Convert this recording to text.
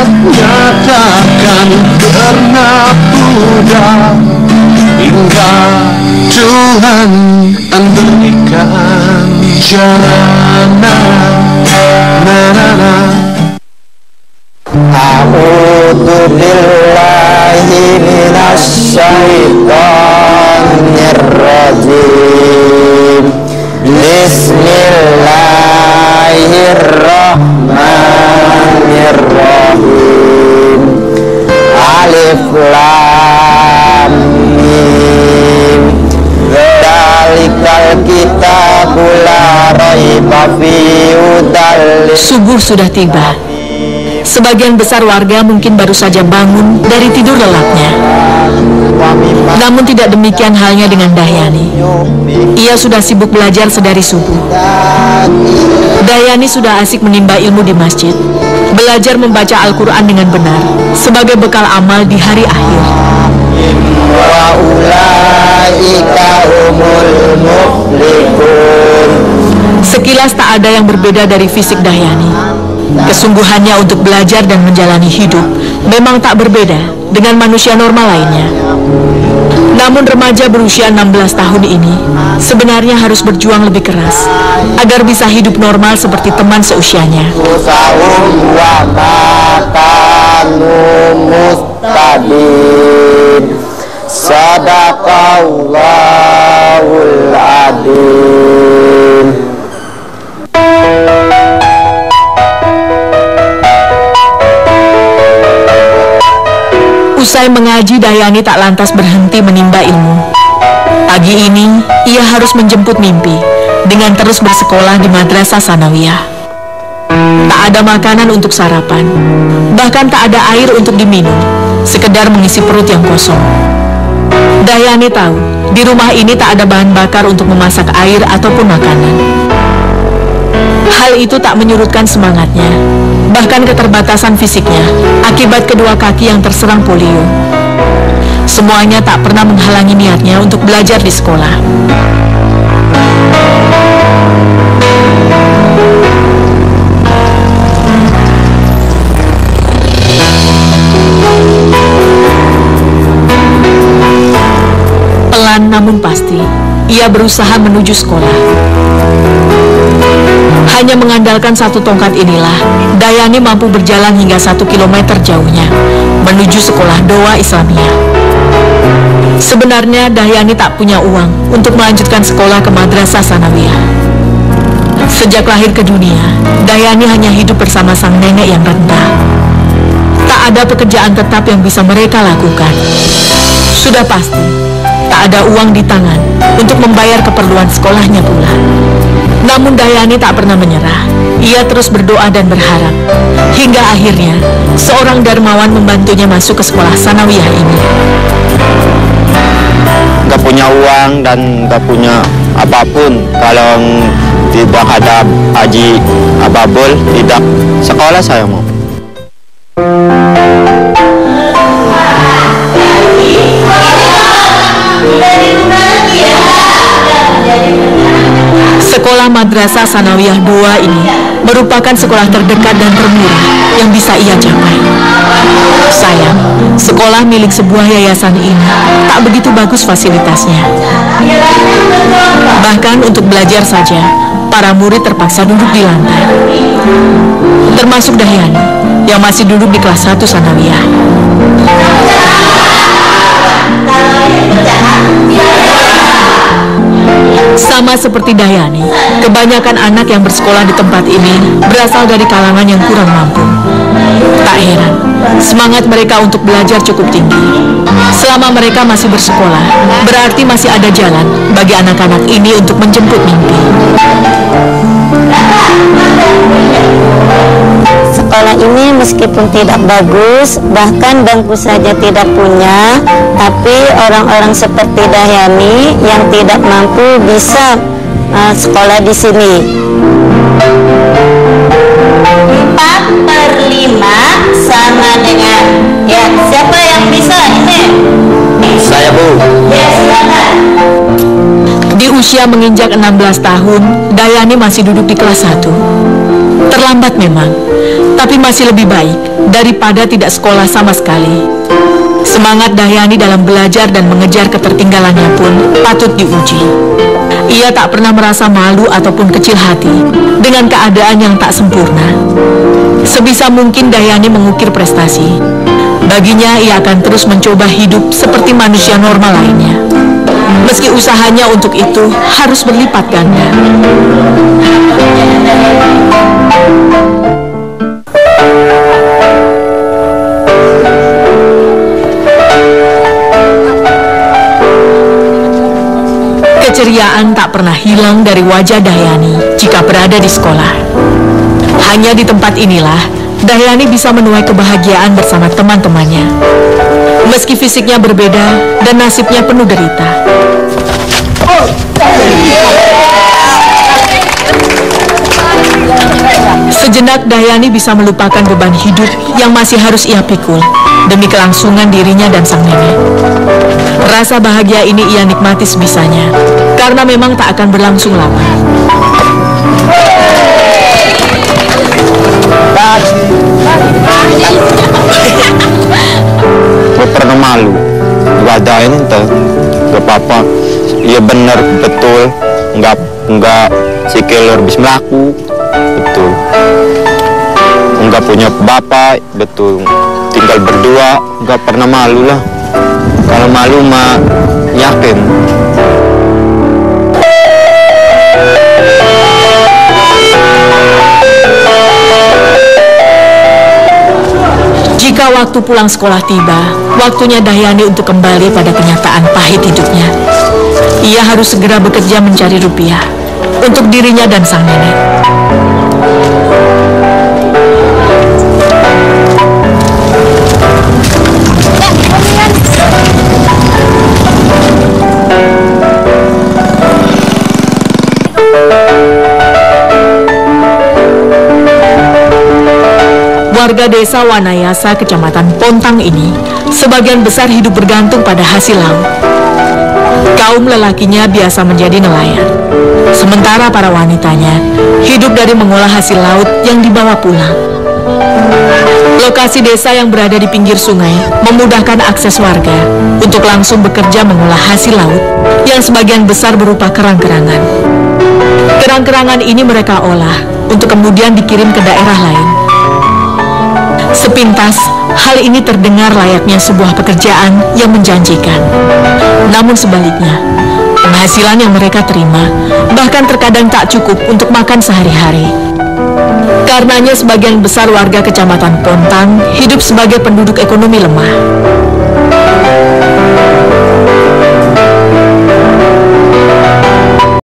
nyatakan pernah mudah hingga Tuhan berikan jana. A'udzu billahi minasyaitonir rajim. Bismillahirrahmanirrahim. Alif lam mim. Dzalikal kitabul la raiba fihi. Subuh sudah tiba. Sebagian besar warga mungkin baru saja bangun dari tidur lelapnya. Namun tidak demikian halnya dengan Dahyani. Ia sudah sibuk belajar sedari subuh. Dahyani sudah asik menimba ilmu di masjid, belajar membaca Al-Quran dengan benar sebagai bekal amal di hari akhir. Wa ulaika humul muflihun. Sekilas tak ada yang berbeda dari fisik Dahyani. Kesungguhannya untuk belajar dan menjalani hidup memang tak berbeda dengan manusia normal lainnya. Namun remaja berusia 16 tahun ini sebenarnya harus berjuang lebih keras agar bisa hidup normal seperti teman seusianya. Sadaqallahul adzim. Usai mengaji, Dahyani tak lantas berhenti menimba ilmu. Pagi ini, ia harus menjemput mimpi dengan terus bersekolah di Madrasah Sanawiyah. Tak ada makanan untuk sarapan, bahkan tak ada air untuk diminum, sekedar mengisi perut yang kosong. Dahyani tahu, di rumah ini tak ada bahan bakar untuk memasak air ataupun makanan. Hal itu tak menyurutkan semangatnya, bahkan keterbatasan fisiknya akibat kedua kaki yang terserang polio. Semuanya tak pernah menghalangi niatnya untuk belajar di sekolah. Pelan namun pasti, ia berusaha menuju sekolah. Hanya mengandalkan satu tongkat inilah, Dahyani mampu berjalan hingga 1 kilometer jauhnya, menuju sekolah Doa Islamiyah. Sebenarnya Dahyani tak punya uang untuk melanjutkan sekolah ke Madrasah Sanawiyah. Sejak lahir ke dunia, Dahyani hanya hidup bersama sang nenek yang renta. Tak ada pekerjaan tetap yang bisa mereka lakukan. Sudah pasti, tak ada uang di tangan untuk membayar keperluan sekolahnya pula. Namun Dahyani tak pernah menyerah. Ia terus berdoa dan berharap, hingga akhirnya seorang dermawan membantunya masuk ke sekolah Sanawiyah ini. Gak punya uang dan gak punya apapun. Kalau tidak ada haji ababul, tidak sekolah saya mau. Sekolah Madrasah Sanawiyah 2 ini merupakan sekolah terdekat dan termurah yang bisa ia capai. Sayang, sekolah milik sebuah yayasan ini tak begitu bagus fasilitasnya. Bahkan untuk belajar saja, para murid terpaksa duduk di lantai. Termasuk Dahyani yang masih duduk di kelas 1 Sanawiyah. Sama seperti Dahyani, kebanyakan anak yang bersekolah di tempat ini berasal dari kalangan yang kurang mampu. Tak heran, semangat mereka untuk belajar cukup tinggi. Selama mereka masih bersekolah, berarti masih ada jalan bagi anak-anak ini untuk menjemput mimpi. Sekolah ini meskipun tidak bagus, bahkan bangku saja tidak punya, tapi orang-orang seperti Dahyani yang tidak mampu bisa sekolah di sini. 4/5 sama dengan, ya siapa yang bisa ini? Saya, Bu. Ya silakan. Di usia menginjak 16 tahun, Dahyani masih duduk di kelas 1. Terlambat memang, Tapi masih lebih baik daripada tidak sekolah sama sekali. Semangat Dahyani dalam belajar dan mengejar ketertinggalannya pun patut diuji. Ia tak pernah merasa malu ataupun kecil hati dengan keadaan yang tak sempurna. Sebisa mungkin Dahyani mengukir prestasi. Baginya ia akan terus mencoba hidup seperti manusia normal lainnya. Meski usahanya untuk itu harus berlipat ganda. Keceriaan tak pernah hilang dari wajah Dahyani jika berada di sekolah. Hanya di tempat inilah Dahyani bisa menuai kebahagiaan bersama teman-temannya. Meski fisiknya berbeda dan nasibnya penuh derita. Sejenak Dahyani bisa melupakan beban hidup yang masih harus ia pikul demi kelangsungan dirinya dan sang nenek. Rasa bahagia ini ia nikmati sebisanya, karena memang tak akan berlangsung lama. Gue pernah malu, gak ada ini tuh, gak apa-apa. Iya bener, betul, nggak si Kelor bisa melaku, betul. Nggak punya bapak, betul. Tinggal berdua, nggak pernah malu lah. Kalau malu mah yakin. Jika waktu pulang sekolah tiba, waktunya Dahyani untuk kembali pada kenyataan pahit hidupnya. Ia harus segera bekerja mencari rupiah untuk dirinya dan sang nenek. Warga desa Wanayasa, Kecamatan Pontang ini, sebagian besar hidup bergantung pada hasil laut. Kaum lelakinya biasa menjadi nelayan, sementara para wanitanya hidup dari mengolah hasil laut yang dibawa pulang. Lokasi desa yang berada di pinggir sungai memudahkan akses warga untuk langsung bekerja mengolah hasil laut yang sebagian besar berupa kerang-kerangan. Kerang-kerangan ini mereka olah untuk kemudian dikirim ke daerah lain. Sepintas, hal ini terdengar layaknya sebuah pekerjaan yang menjanjikan. Namun sebaliknya, penghasilan yang mereka terima bahkan terkadang tak cukup untuk makan sehari-hari. Karenanya sebagian besar warga Kecamatan Pontang hidup sebagai penduduk ekonomi lemah.